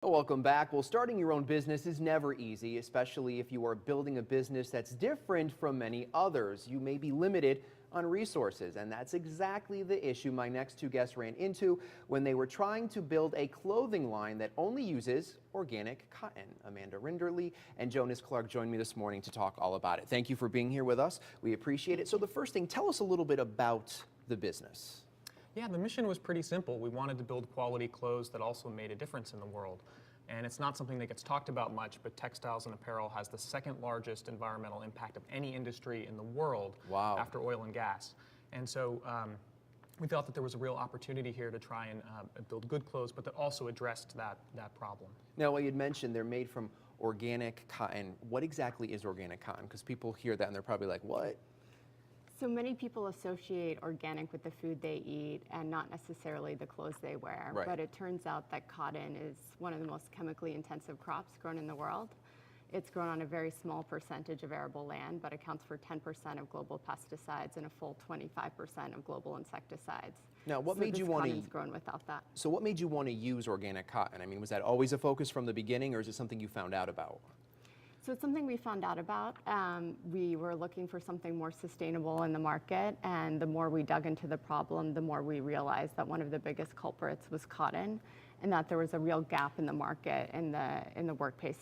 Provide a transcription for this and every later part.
Welcome back. Well, starting your own business is never easy, especially if you are building a business that's different from many others. You may be limited on resources, and that's exactly the issue my next two guests ran into when they were trying to build a clothing line that only uses organic cotton. Amanda Rinderly and Jonas Clark joined me this morning to talk all about it. Thank you for being here with us. We appreciate it. So the first thing, tell us a little bit about the business. Yeah, the mission was pretty simple. We wanted to build quality clothes that also made a difference in the world. And it's not something that gets talked about much, but textiles and apparel has the second largest environmental impact of any industry in the world. Wow. After oil and gas. And so we felt that there was a real opportunity here to try and build good clothes, but that also addressed that problem. Now, what you'd mentioned, they're made from organic cotton. What exactly is organic cotton? Because people hear that and they're probably like, what? So many people associate organic with the food they eat and not necessarily the clothes they wear. Right. But it turns out that cotton is one of the most chemically intensive crops grown in the world. It's grown on a very small percentage of arable land, but accounts for 10% of global pesticides and a full 25% of global insecticides. Now, what made you want to? Cotton's grown without that. So, what made you want to use organic cotton? I mean, was that always a focus from the beginning, or is it something you found out about? So it's something we found out about. We were looking for something more sustainable in the market, and the more we dug into the problem, the more we realized that one of the biggest culprits was cotton, and that there was a real gap in the market in the workplace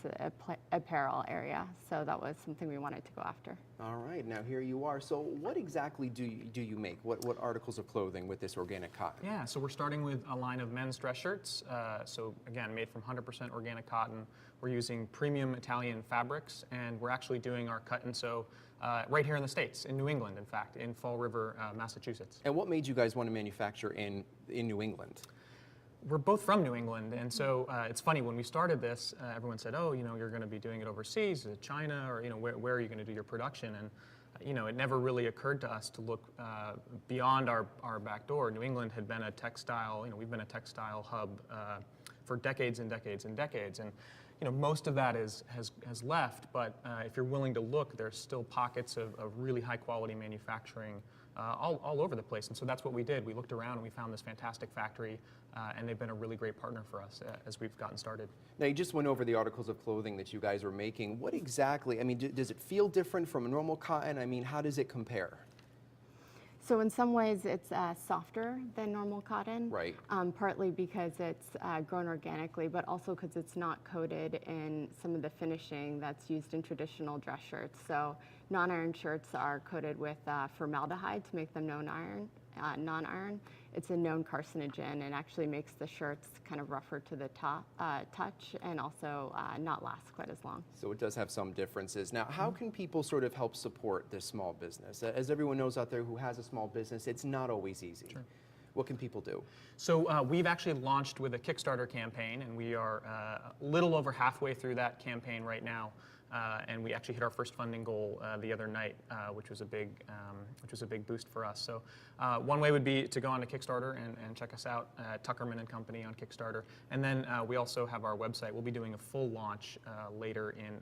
apparel area. So that was something we wanted to go after. All right, now here you are. So what exactly do you make? What articles of clothing with this organic cotton? Yeah, so we're starting with a line of men's dress shirts. So again, made from 100% organic cotton. We're using premium Italian fabrics, and we're actually doing our cut and sew right here in the States, in New England, in fact, in Fall River, Massachusetts. And what made you guys want to manufacture in New England? We're both from New England, and so it's funny, when we started this, everyone said, oh, you're going to be doing it overseas, China, or, where are you going to do your production? And, it never really occurred to us to look beyond our back door. New England had been a textile, we've been a textile hub for decades and decades and decades. And, most of that has left, but if you're willing to look, there's still pockets of really high quality manufacturing all over the place. And so that's what we did. We looked around and we found this fantastic factory, and they've been a really great partner for us as we've gotten started. Now, you just went over the articles of clothing that you guys were making. What exactly, I mean, does it feel different from a normal cotton? I mean, how does it compare? So in some ways it's softer than normal cotton, Right. Partly because it's grown organically, but also because it's not coated in some of the finishing that's used in traditional dress shirts. So non-iron shirts are coated with formaldehyde to make them non-iron. It's a known carcinogen and actually makes the shirts kind of rougher to the touch and also not last quite as long. So it does have some differences. Now, how can people sort of help support this small business? As everyone knows out there who has a small business, it's not always easy. Sure. What can people do? So we've actually launched with a Kickstarter campaign, and we are a little over halfway through that campaign right now. And we actually hit our first funding goal the other night, which was a big boost for us. So one way would be to go on to Kickstarter and check us out, Tuckerman and Company on Kickstarter. And then we also have our website. We'll be doing a full launch later in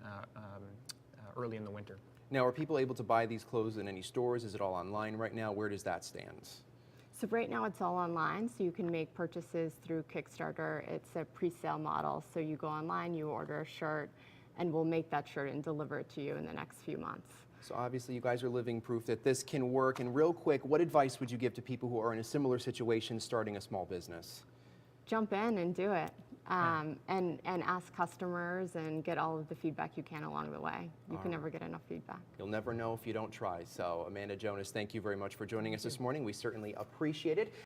early in the winter. Now, are people able to buy these clothes in any stores? Is it all online right now? Where does that stand? So right now it's all online, so you can make purchases through Kickstarter. It's a pre-sale model, so you go online, you order a shirt, and we'll make that shirt and deliver it to you in the next few months. So obviously you guys are living proof that this can work. And real quick, what advice would you give to people who are in a similar situation starting a small business? Jump in and do it, and ask customers and get all of the feedback you can along the way. You can never get enough feedback. You'll never know if you don't try. So Amanda, Jonas, thank you very much for joining us this morning. We certainly appreciate it.